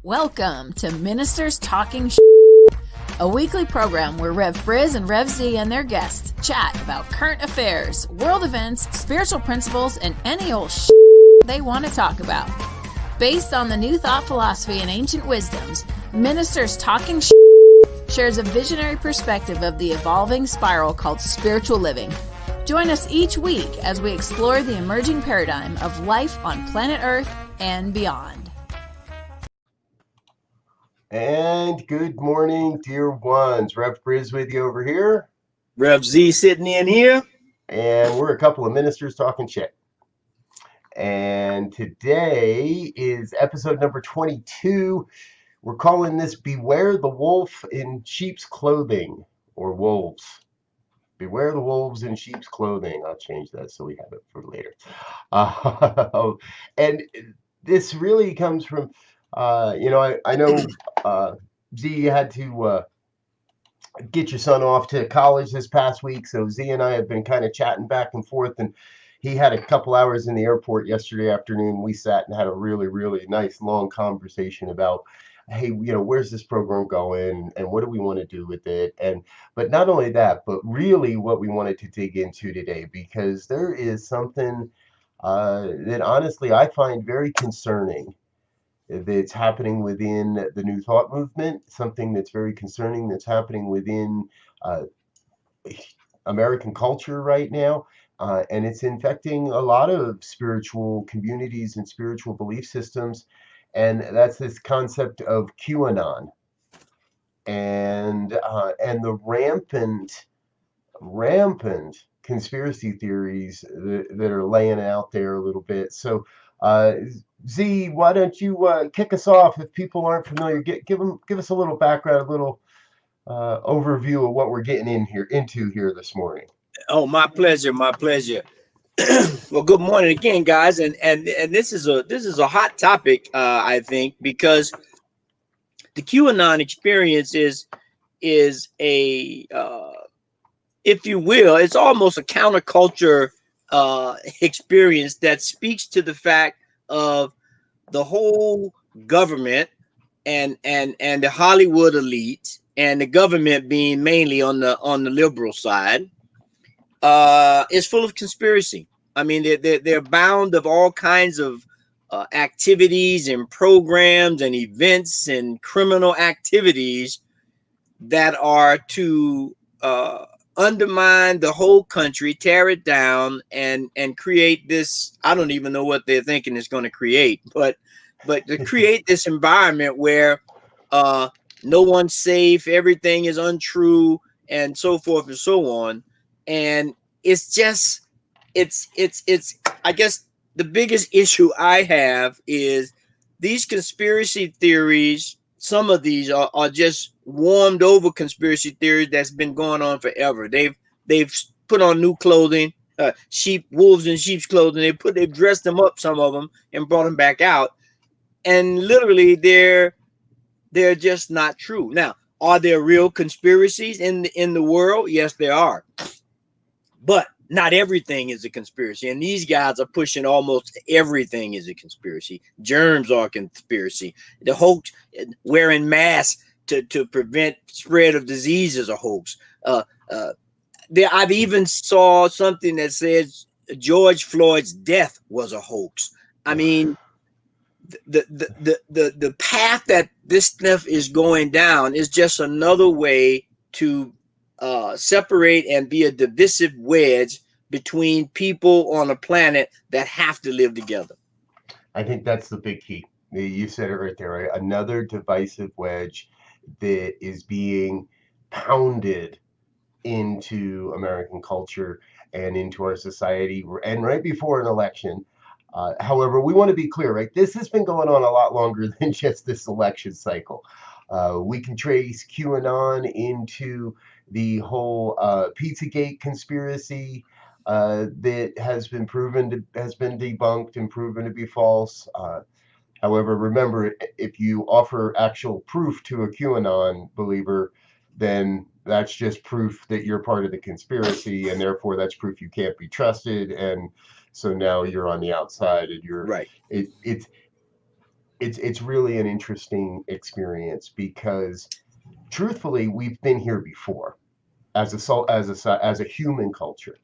Welcome to Ministers Talking a weekly program where Rev Briz and Rev Z and their guests chat about current affairs, world events, spiritual principles, and any old they want to talk about. Based on the New Thought philosophy and ancient wisdoms, Ministers Talking shares a visionary perspective of the evolving spiral called spiritual living. Join us each week as we explore the emerging paradigm of life on planet Earth and beyond. And good morning, dear ones. Rev Briz with you over here. Rev Z sitting in here. And we're a couple of ministers talking shit. And today is episode number 22. We're calling this Beware the Wolf in Sheep's Clothing, or Wolves. Beware the wolves in sheep's clothing. I'll change that so we have it for later. And this really comes from, I know Z, you had to get your son off to college this past week. So Z and I have been kind of chatting back and forth, and he had a couple hours in the airport yesterday afternoon. We sat and had a really, really nice long conversation about, hey, where's this program going and what do we want to do with it? But not only that, but really what we wanted to dig into today, because there is something that honestly I find very concerning that's happening within the New Thought movement, something that's very concerning that's happening within American culture right now. And it's infecting a lot of spiritual communities and spiritual belief systems. And that's this concept of QAnon and the rampant conspiracy theories that are laying out there a little bit. So, Z, why don't you kick us off? If people aren't familiar, give us a little background, a little overview of what we're getting into here this morning. Oh, my pleasure, my pleasure. Well, good morning again, guys, and this is a hot topic, I think, because the QAnon experience is a if you will, it's almost a counterculture experience that speaks to the fact of the whole government and the Hollywood elite, and the government being mainly on the liberal side, is full of conspiracy. I mean, they're bound of all kinds of activities and programs and events and criminal activities that are to undermine the whole country, tear it down, and create this. I don't even know what they're thinking it's going to create, but to create this environment where no one's safe, everything is untrue, and so forth and so on. And it's just, it's I guess the biggest issue I have is these conspiracy theories. Some of these are just warmed over conspiracy theories that's been going on forever. They've put on new clothing, wolves in sheep's clothing. They've dressed them up, some of them, and brought them back out. And literally they're just not true. Now, are there real conspiracies in the world? Yes, there are. But not everything is a conspiracy. And these guys are pushing almost everything is a conspiracy. Germs are a conspiracy. The hoax, wearing masks to prevent spread of disease is a hoax. I've even saw something that says George Floyd's death was a hoax. I mean, the path that this stuff is going down is just another way to separate and be a divisive wedge between people on a planet that have to live together. I think that's the big key. You said it right there, right? Another divisive wedge that is being pounded into American culture and into our society, and right before an election. However, we want to be clear, right? This has been going on a lot longer than just this election cycle. We can trace QAnon into the whole Pizzagate conspiracy that has been debunked and proven to be false. However, remember, if you offer actual proof to a QAnon believer, then that's just proof that you're part of the conspiracy, and therefore that's proof you can't be trusted. And so now you're on the outside, and you're right. it's really an interesting experience because truthfully, we've been here before as as a human culture,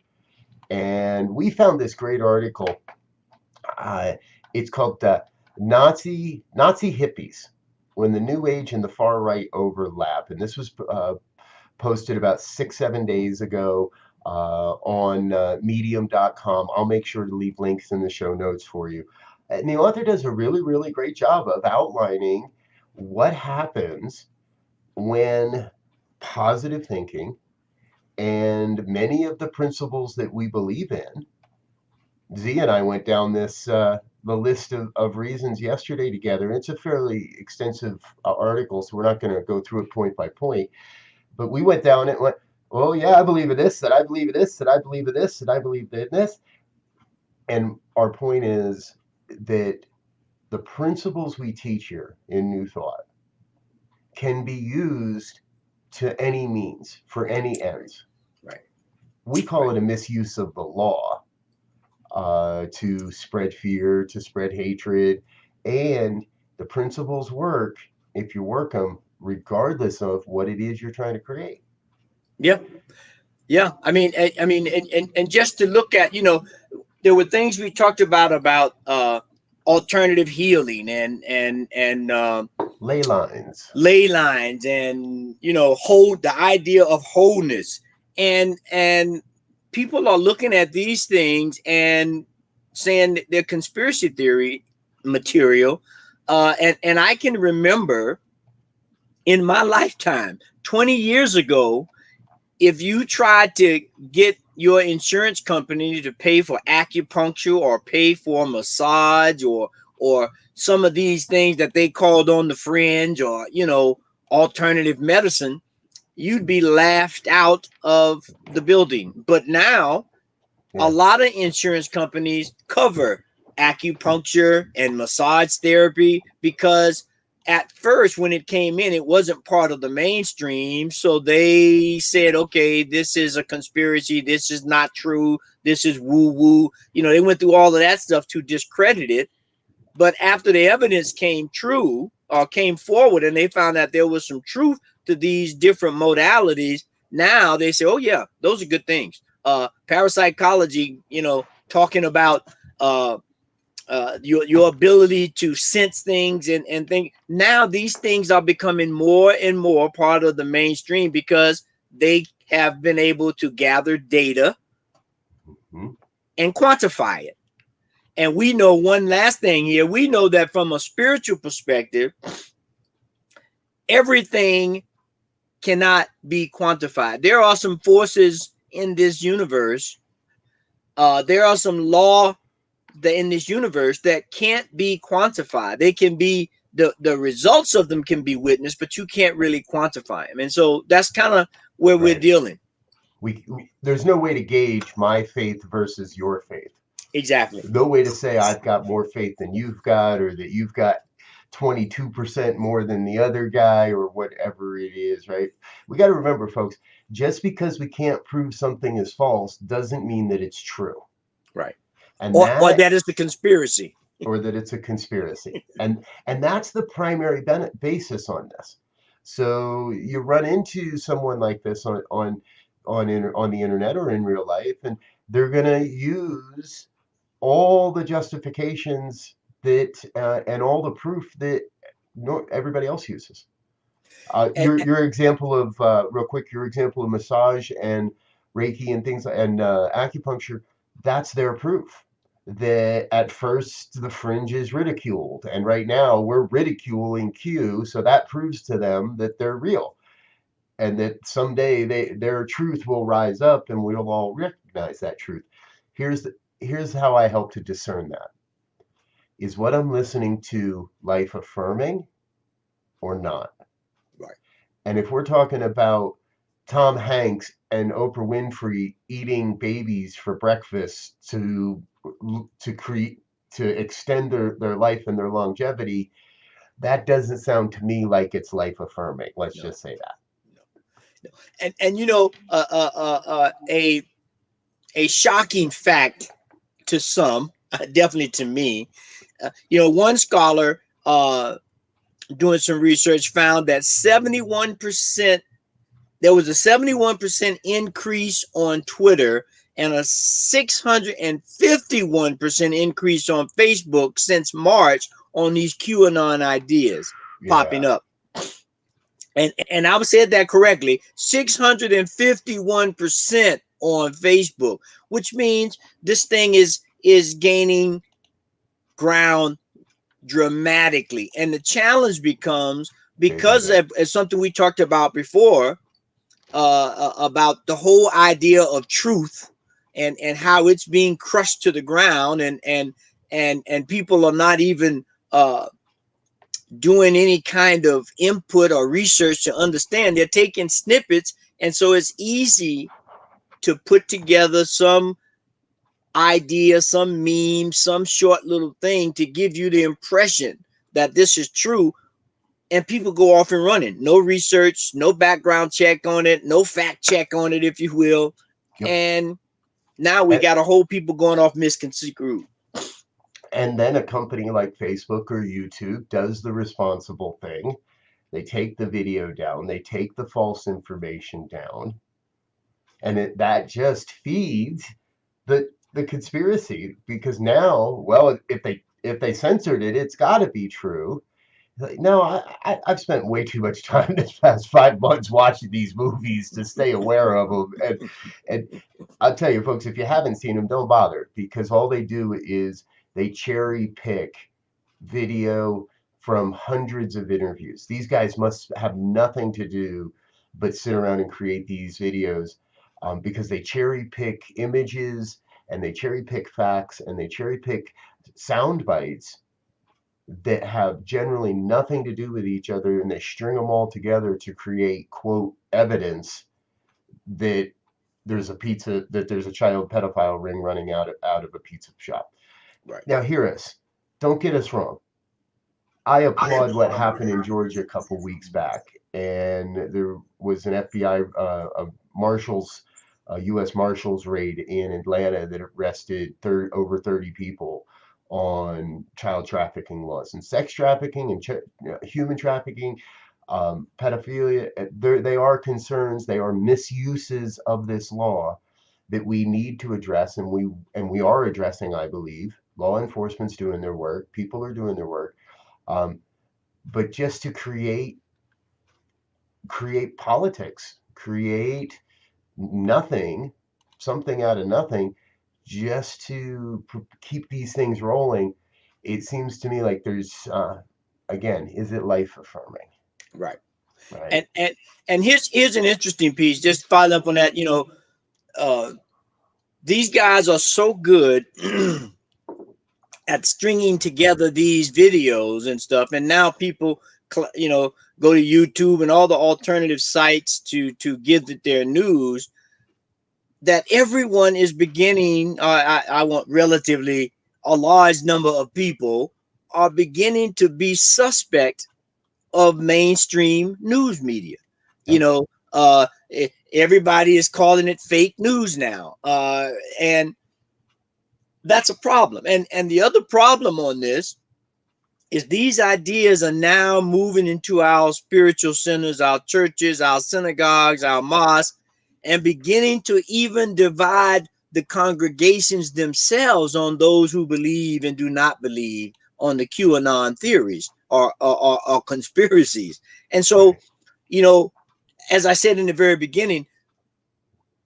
and we found this great article. It's called Nazi Hippies: When the New Age and the Far Right Overlap, and this was posted about 6-7 days ago on Medium.com. I'll make sure to leave links in the show notes for you. And the author does a really, really great job of outlining what happens when positive thinking and many of the principles that we believe in. Z and I went down the list of reasons yesterday together. It's a fairly extensive article, so we're not going to go through it point by point. But we went down and went, oh yeah, I believe in this, that I believe in this, that I believe in this, that I believe in this. And our point is that the principles we teach here in New Thought can be used to any means, for any ends. Right. We call it a misuse of the law to spread fear, to spread hatred. And the principles work if you work them, regardless of what it is you're trying to create. Yeah. Yeah. I mean, and just to look at, there were things we talked about alternative healing and ley lines, and hold the idea of wholeness, and people are looking at these things and saying that they're conspiracy theory material, and I can remember in my lifetime 20 years ago, if you tried to get your insurance company to pay for acupuncture or pay for massage or some of these things that they called on the fringe, or alternative medicine, you'd be laughed out of the building. But now a lot of insurance companies cover acupuncture and massage therapy, because at first when it came in, it wasn't part of the mainstream. So they said, okay, this is a conspiracy. This is not true. This is woo woo. They went through all of that stuff to discredit it. But after the evidence came forward and they found that there was some truth to these different modalities, now they say, oh yeah, those are good things. Parapsychology, talking about your ability to sense things and think. Now these things are becoming more and more part of the mainstream because they have been able to gather data and quantify it. And we know one last thing here. We know that from a spiritual perspective, everything cannot be quantified. There are some forces in this universe. There are some law in this universe that can't be quantified. They can be, the results of them can be witnessed, but you can't really quantify them. And so that's kind of where we're dealing. There's no way to gauge my faith versus your faith. Exactly. No way to say I've got more faith than you've got, or that you've got 22% more than the other guy, or whatever it is, right? We got to remember, folks, just because we can't prove something is false doesn't mean that it's true. Right. And or that is the conspiracy. Or that it's a conspiracy. And that's the primary basis on this. So you run into someone like this on the internet or in real life, and they're going to use all the justifications that and all the proof that everybody else uses. Your example of real quick, your example of massage and Reiki and things and acupuncture, that's their proof that at first the fringe is ridiculed, and right now we're ridiculing Q, so that proves to them that they're real, and that someday their truth will rise up and we'll all recognize that truth. Here's how I help to discern that. Is what I'm listening to life affirming or not? Right. And if we're talking about Tom Hanks and Oprah Winfrey eating babies for breakfast to extend their life and their longevity, that doesn't sound to me like it's life affirming. Let's just say that. No. And a shocking fact to some, definitely to me, one scholar doing some research, found that 71%, there was a 71% increase on Twitter and a 651% increase on Facebook since March on these QAnon ideas popping up. And I said that correctly, 651% on Facebook, which means this thing is gaining ground dramatically. And the challenge becomes, because as something we talked about before, about the whole idea of truth and how it's being crushed to the ground, and people are not even doing any kind of input or research to understand. They're taking snippets, and so it's easy to put together some idea, some meme, some short little thing to give you the impression that this is true, and people go off and running. No research, no background check on it, no fact check on it, if you will. And now we got a whole people going off misconstrued. And then a company like Facebook or YouTube does the responsible thing. They take the video down, they take the false information down, and that just feeds the conspiracy, because now, well, if they censored it, it's got to be true. Like, no, I've spent way too much time this past 5 months watching these movies to stay aware of them. And I'll tell you, folks, if you haven't seen them, don't bother, because all they do is they cherry pick video from hundreds of interviews. These guys must have nothing to do but sit around and create these videos, because they cherry pick images, and they cherry pick facts, and they cherry pick sound bites that have generally nothing to do with each other, and they string them all together to create, quote, evidence that there's a child pedophile ring running out of a pizza shop. Right. Now, hear us. Don't get us wrong. I applaud what happened in Georgia a couple weeks back, and there was an FBI U.S. Marshals raid in Atlanta that arrested over 30 people on child trafficking laws, and sex trafficking and human trafficking, pedophilia. They are concerns. They are misuses of this law that we need to address, and we are addressing, I believe. Law enforcement's doing their work. People are doing their work. But just to create politics, create something out of nothing, just to keep these things rolling, it seems to me like there's, again, is it life affirming? Right. And here's an interesting piece, just following up on that. These guys are so good at stringing together these videos and stuff, and now people go to YouTube and all the alternative sites to give their news, that everyone is beginning, I want relatively a large number of people are beginning to be suspect of mainstream news media. Everybody is calling it fake news now, and that's a problem. And the other problem on this is these ideas are now moving into our spiritual centers, our churches, our synagogues, our mosques, and beginning to even divide the congregations themselves on those who believe and do not believe on the QAnon theories or conspiracies. And so, as I said in the very beginning,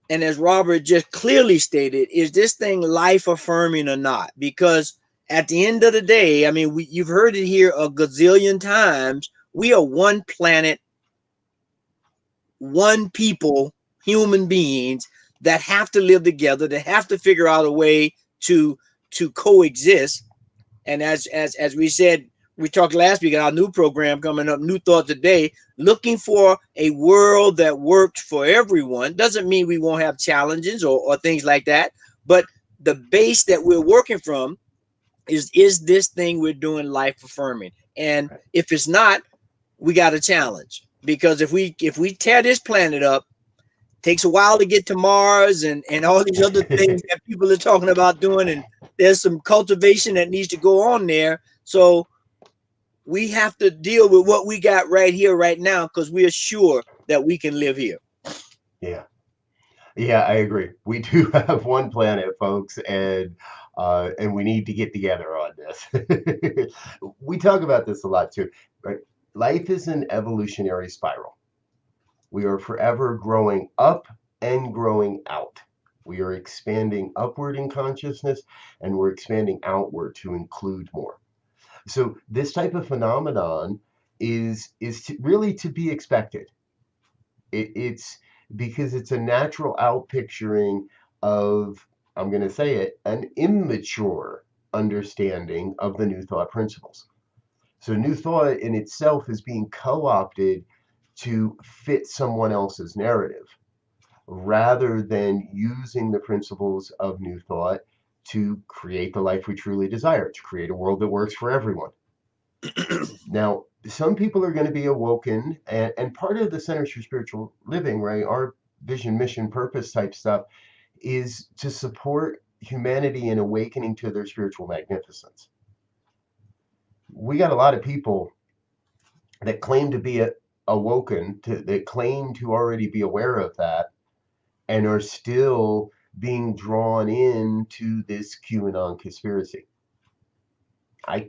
and as Robert just clearly stated, is this thing life affirming or not? Because at the end of the day, I mean, you've heard it here a gazillion times. We are one planet, one people, human beings that have to live together, that have to figure out a way to coexist. And as we said, we talked last week on our new program coming up, New Thought Today, looking for a world that works for everyone. Doesn't mean we won't have challenges or things like that, but the base that we're working from is this thing we're doing life affirming? And if it's not, we got a challenge, because if we tear this planet up, it takes a while to get to Mars and all these other things that people are talking about doing, and there's some cultivation that needs to go on there. So we have to deal with what we got right here, right now, because we are sure that we can live here. Yeah. Yeah, I agree. We do have one planet, folks, and we need to get together on this. We talk about this a lot too, right? Life is an evolutionary spiral. We are forever growing up and growing out. We are expanding upward in consciousness and we're expanding outward to include more. So this type of phenomenon is really to be expected. It's because it's a natural outpicturing of, I'm going to say it, an immature understanding of the New Thought principles. So New Thought in itself is being co-opted to fit someone else's narrative rather than using the principles of New Thought to create the life we truly desire, to create a world that works for everyone. Now, some people are going to be awoken, and part of the Centers for Spiritual Living, right, our vision, mission, purpose type stuff is to support humanity in awakening to their spiritual magnificence. We got a lot of people that claim to be awoken, that claim to already be aware of that, and are still being drawn into this QAnon conspiracy. I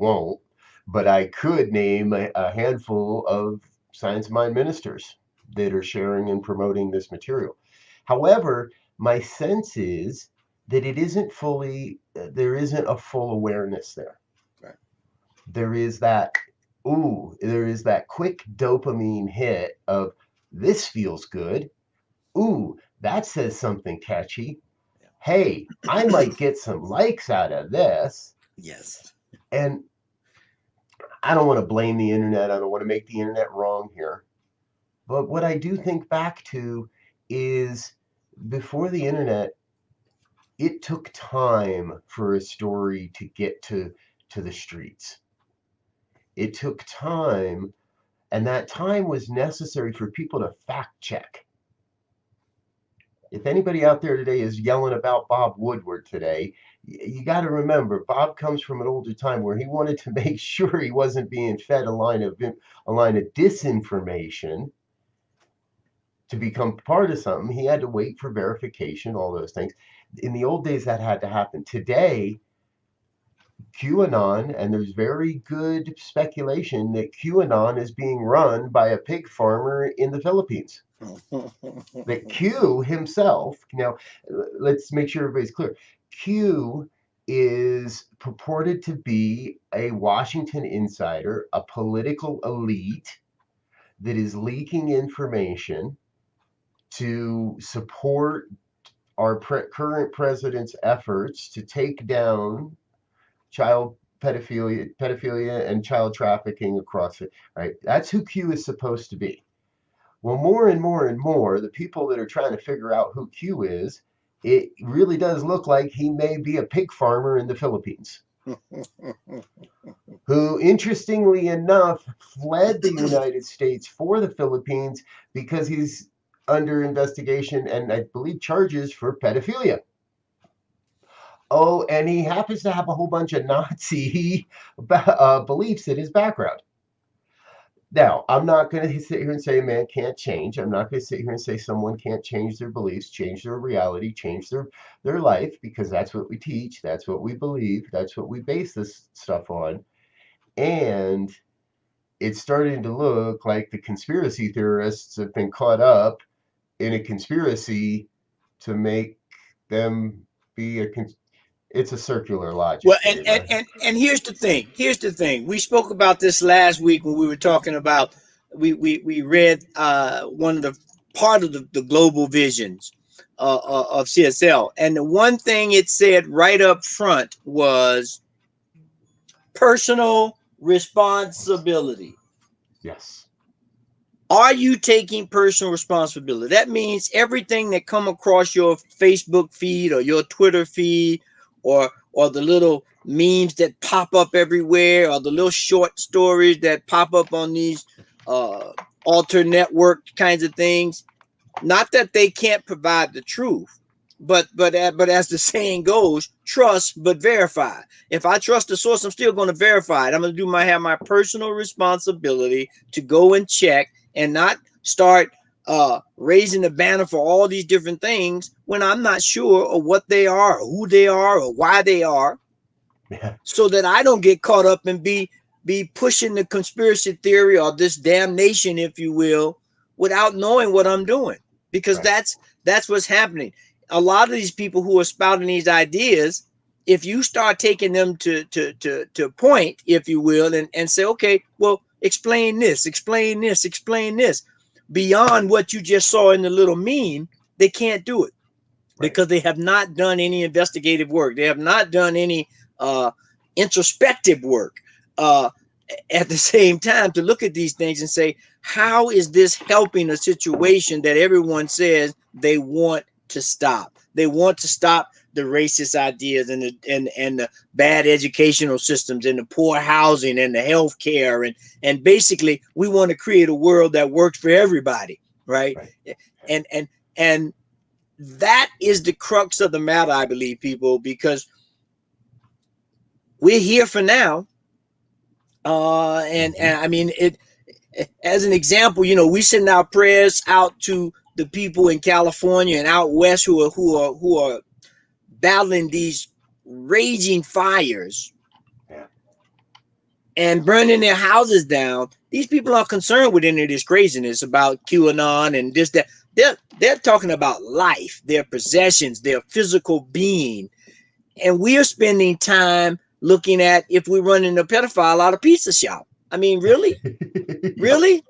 won't, but I could name a handful of Science of Mind ministers that are sharing and promoting this material. However, my sense is that it isn't fully, there isn't a full awareness there. Right. There is that quick dopamine hit of this feels good. Ooh, that says something catchy. Hey, I might get some likes out of this. Yes. And I don't want to blame the internet. I don't want to make the internet wrong here. But what I do think back to is before the internet, it took time for a story to get to the streets. It took time, and that time was necessary for people to fact check. If anybody out there today is yelling about Bob Woodward today, you got to remember Bob comes from an older time where he wanted to make sure he wasn't being fed a line of disinformation to become part of something. He had to wait for verification, all those things. In the old days, that had to happen. Today, QAnon, and there's very good speculation that QAnon is being run by a pig farmer in the Philippines. That Q himself, now let's make sure everybody's clear. Q is purported to be a Washington insider, a political elite that is leaking information to support our current president's efforts to take down child pedophilia and child trafficking across it, right? That's who Q is supposed to be. Well, more and more and more, the people that are trying to figure out who Q is, it really does look like he may be a pig farmer in the Philippines. Who, interestingly enough, fled the United States for the Philippines because he's under investigation and I believe charges for pedophilia. Oh, and he happens to have a whole bunch of Nazi beliefs in his background. Now, I'm not going to sit here and say a man can't change. I'm not going to sit here and say someone can't change their beliefs, change their reality, change their life, because that's what we teach. That's what we believe. That's what we base this stuff on. And it's starting to look like the conspiracy theorists have been caught up in a conspiracy to make them be it's a circular logic. Well, and here's the thing. Here's the thing. We spoke about this last week when we were talking about we read one of the part of the global visions of CSL, and the one thing it said right up front was personal responsibility. Yes. Are you taking personal responsibility? That means everything that come across your Facebook feed or your Twitter feed or the little memes that pop up everywhere or the little short stories that pop up on these alter network kinds of things. Not that they can't provide the truth, but as the saying goes, trust but verify. If I trust the source, I'm still going to verify it. I'm going to have my personal responsibility to go and check and not start raising the banner for all these different things when I'm not sure of what they are, or who they are, or why they are, so that I don't get caught up and be pushing the conspiracy theory or this damnation, if you will, without knowing what I'm doing, because that's what's happening. A lot of these people who are spouting these ideas, if you start taking them to point, if you will, and say, okay, well, explain this, beyond what you just saw in the little meme, they can't do it because they have not done any investigative work. They have not done any introspective work at the same time to look at these things and say, how is this helping a situation that everyone says they want to stop? They want to stop the racist ideas and the bad educational systems and the poor housing and the health care. And basically, we want to create a world that works for everybody, right? And that is the crux of the matter, I believe, people, because we're here for now. And I mean, it as an example, you know, we send our prayers out to the people in California and out west who are battling these raging fires and burning their houses down. These people aren't concerned with any of this craziness about QAnon and this, that. They're talking about life, their possessions, their physical being. And we are spending time looking at if we're running a pedophile out of pizza shop. I mean, really? Really?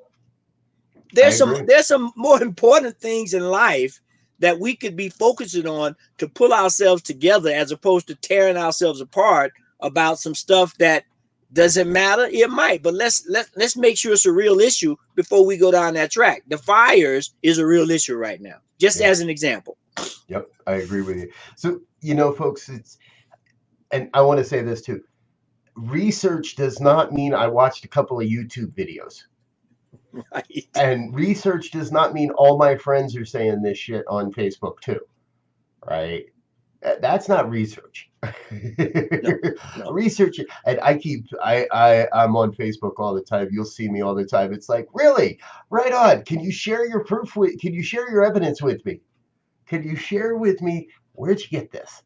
There's some more important things in life that we could be focusing on to pull ourselves together, as opposed to tearing ourselves apart about some stuff that doesn't matter. It might, but let's make sure it's a real issue before we go down that track. The fires is a real issue right now, just as an example. Yep, I agree with you. So, you know, folks, and I want to say this too. Research does not mean I watched a couple of YouTube videos. Right. And research does not mean all my friends are saying this shit on Facebook too. Right? That's not research. No. Research, and I'm on Facebook all the time. You'll see me all the time. It's like, really? Right on. Can you share your proof can you share your evidence with me? Can you share with me, where'd you get this?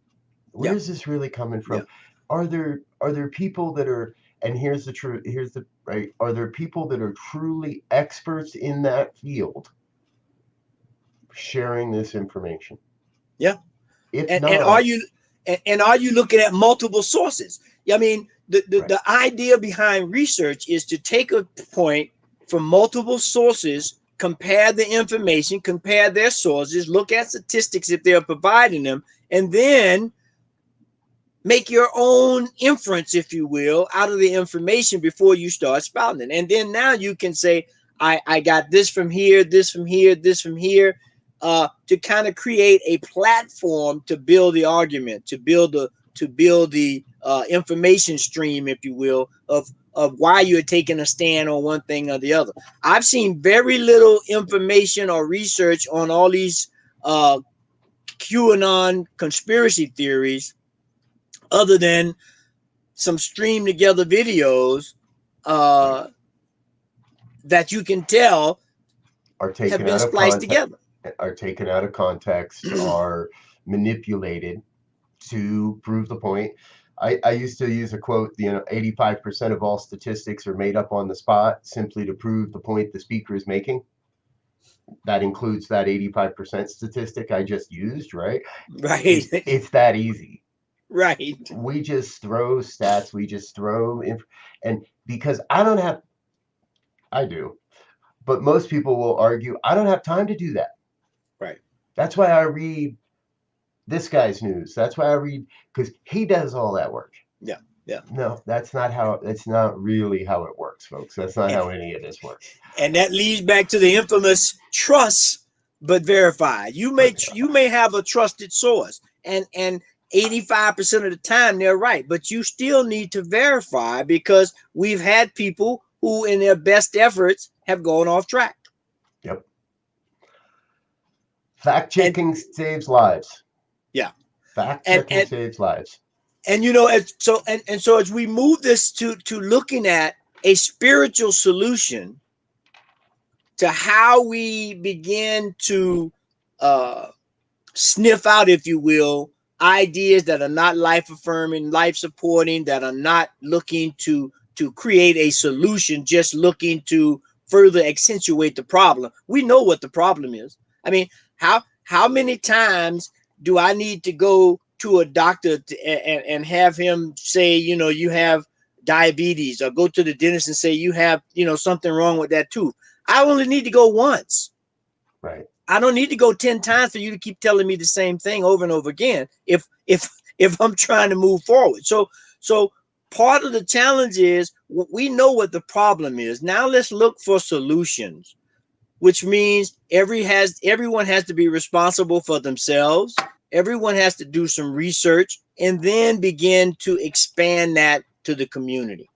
Where's this really coming from? Are there people that are, and here's the truth, are there people that are truly experts in that field sharing this information? Yeah. If not, and are you looking at multiple sources? I mean, the idea behind research is to take a point from multiple sources, compare the information, compare their sources, look at statistics if they're providing them, and then make your own inference, if you will, out of the information before you start spouting it. And then now you can say, I got this from here, this from here, this from here, to kind of create a platform to build the argument, to build the information stream, if you will, of why you're taking a stand on one thing or the other. I've seen very little information or research on all these QAnon conspiracy theories, other than some streamed together videos that you can tell are taken have been spliced together, are taken out of context, are manipulated to prove the point. I used to use a quote, 85% of all statistics are made up on the spot simply to prove the point the speaker is making. That includes that 85% statistic I just used, right? Right. It's that easy. Right. We just throw stats, we just throw and because I do, but most people will argue, I don't have time to do that. Right. That's why I read this guy's news. That's why I read, because he does all that work. Yeah. Yeah. No, that's not really how it works, folks. That's not how any of this works. And that leads back to the infamous trust but verify. You may have a trusted source, and 85% of the time they're right, but you still need to verify, because we've had people who in their best efforts have gone off track. Yep. Fact checking saves lives. Yeah. Fact And checking saves lives. and you know, so as we move this to looking at a spiritual solution to how we begin to uh, sniff out, if you will, ideas that are not life affirming, life supporting, that are not looking to create a solution, just looking to further accentuate the problem. We know what the problem is. I mean, how many times do I need to go to a doctor and have him say, you know, you have diabetes, or go to the dentist and say you have, you know, something wrong with that tooth? I only need to go once. Right. I don't need to go 10 times for you to keep telling me the same thing over and over again if I'm trying to move forward. So part of the challenge is we know what the problem is. Now let's look for solutions, which means everyone has to be responsible for themselves. Everyone has to do some research and then begin to expand that to the community.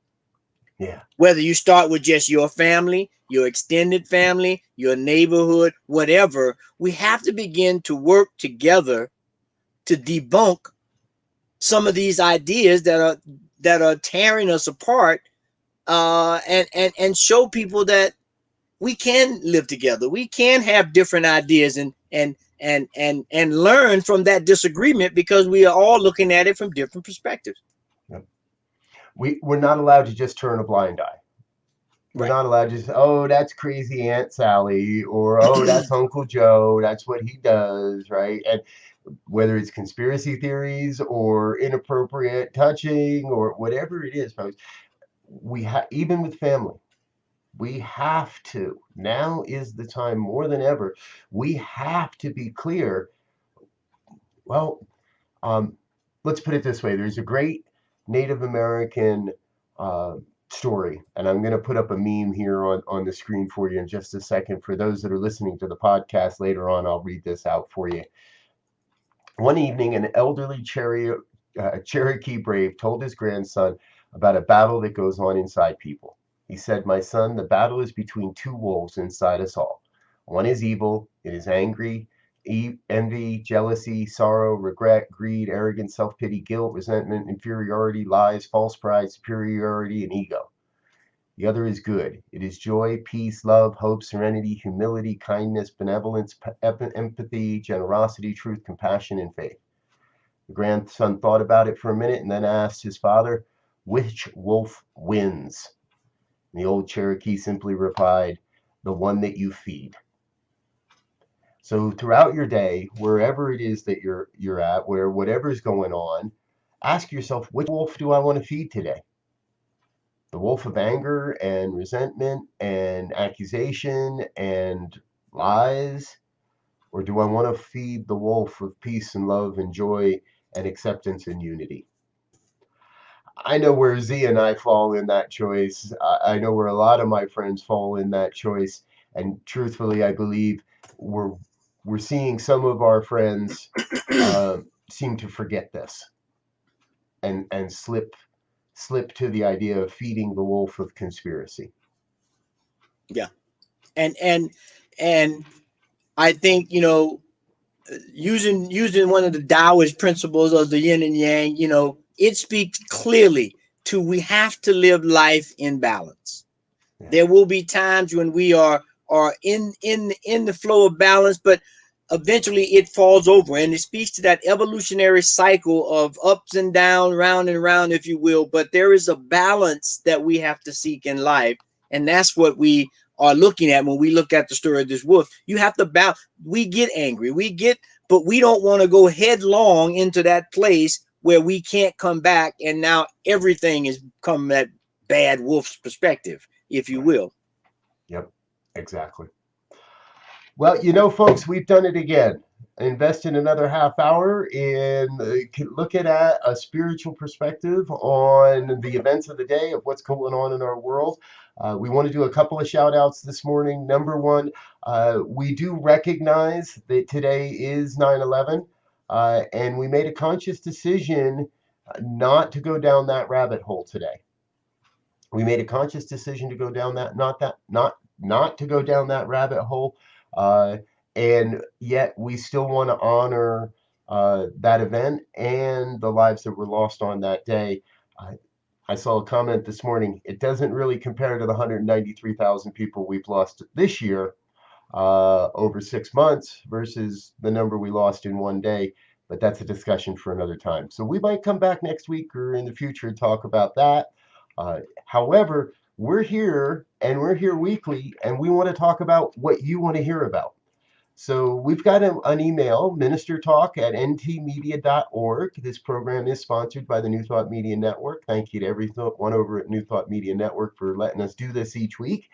Yeah. Whether you start with just your family, your extended family, your neighborhood, whatever, we have to begin to work together to debunk some of these ideas that are tearing us apart, and show people that we can live together. We can have different ideas and learn from that disagreement, because we are all looking at it from different perspectives. Yep. We're not allowed to just turn a blind eye. We're Right. not allowed to just, oh, that's crazy Aunt Sally, or oh, that's Uncle Joe, that's what he does, right? And whether it's conspiracy theories or inappropriate touching or whatever it is, folks, we have, even with family, we have to. Now is the time more than ever. We have to be clear. Well, um, let's put it this way: there's a great Native American uh, story, and I'm going to put up a meme here on the screen for you in just a second. For those that are listening to the podcast later on, I'll read this out for you. One evening, an elderly Cherokee brave told his grandson about a battle that goes on inside people. He said, "My son, the battle is between two wolves inside us all. One is evil, it is angry, envy, jealousy, sorrow, regret, greed, arrogance, self pity, guilt, resentment, inferiority, lies, false pride, superiority, and ego. The other is good. It is joy, peace, love, hope, serenity, humility, kindness, benevolence, empathy, generosity, truth, compassion, and faith." The grandson thought about it for a minute and then asked his father, "Which wolf wins?" And the old Cherokee simply replied, "The one that you feed." So throughout your day, wherever it is that you're at, where whatever's going on, ask yourself, which wolf do I want to feed today? The wolf of anger and resentment and accusation and lies? Or do I want to feed the wolf of peace and love and joy and acceptance and unity? I know where Z and I fall in that choice. I know where a lot of my friends fall in that choice. And truthfully, I believe we're we're seeing some of our friends seem to forget this and slip to the idea of feeding the wolf of conspiracy. Yeah. And I think, you know, using one of the Taoist principles of the yin and yang, you know, it speaks clearly to we have to live life in balance. Yeah. There will be times when we are in the flow of balance, but eventually it falls over, and it speaks to that evolutionary cycle of ups and down, round and round, if you will. But there is a balance that we have to seek in life, and that's what we are looking at when we look at the story of this wolf. You have to balance. We get angry, but we don't want to go headlong into that place where we can't come back, and now everything is come that bad wolf's perspective, if you will. Yep, exactly. Well, you know, folks, we've done it again. Invested another half hour in looking at a spiritual perspective on the events of the day of what's going on in our world. We want to do a couple of shout outs this morning. Number one, we do recognize that today is 9/11, and we made a conscious decision not to go down that rabbit hole today. We made a conscious decision to go down that, not to go down that rabbit hole. Uh, and yet we still want to honor that event and the lives that were lost on that day. I saw a comment this morning. It doesn't really compare to the 193,000 people we've lost this year over 6 months versus the number we lost in one day. But that's a discussion for another time. So we might come back next week or in the future and talk about that. However, we're here and we're here weekly, and we want to talk about what you want to hear about. So we've got an email, ministertalk@ntmedia.org. This program is sponsored by the New Thought Media Network. Thank you to everyone over at New Thought Media Network for letting us do this each week.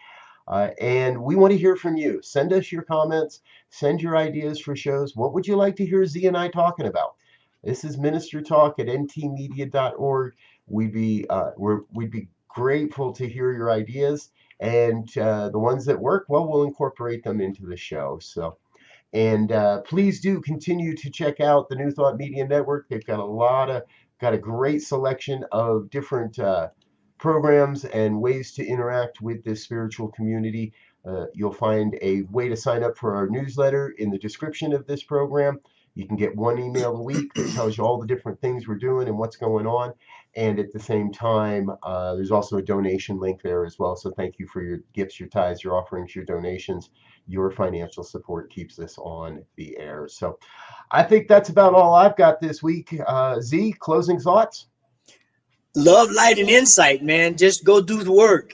And we want to hear from you. Send us your comments. Send your ideas for shows. What would you like to hear Z and I talking about? This is ministertalk@ntmedia.org. We'd be grateful to hear your ideas, and the ones that work, well, we'll incorporate them into the show. So. And please do continue to check out the New Thought Media Network. They've got a great selection of different programs and ways to interact with this spiritual community. You'll find a way to sign up for our newsletter in the description of this program. You can get one email a week that tells you all the different things we're doing and what's going on. And at the same time, there's also a donation link there as well. So thank you for your gifts, your tithes, your offerings, your donations. Your financial support keeps this on the air. So I think that's about all I've got this week. Z, closing thoughts? Love, light, and insight, man. Just go do the work.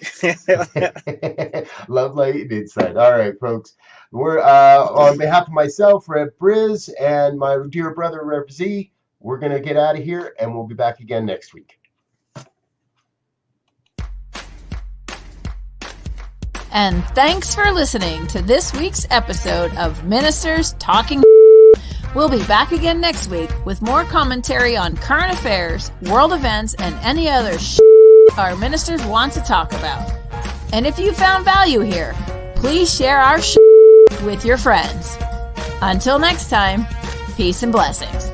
Love, light, and insight. All right, folks. We're on behalf of myself, Rev Briz, and my dear brother, Rev Z, we're going to get out of here, and we'll be back again next week. And thanks for listening to this week's episode of Ministers Talking. We'll be back again next week with more commentary on current affairs, world events, and any other our ministers want to talk about. And if you found value here, please share our with your friends. Until next time, peace and blessings.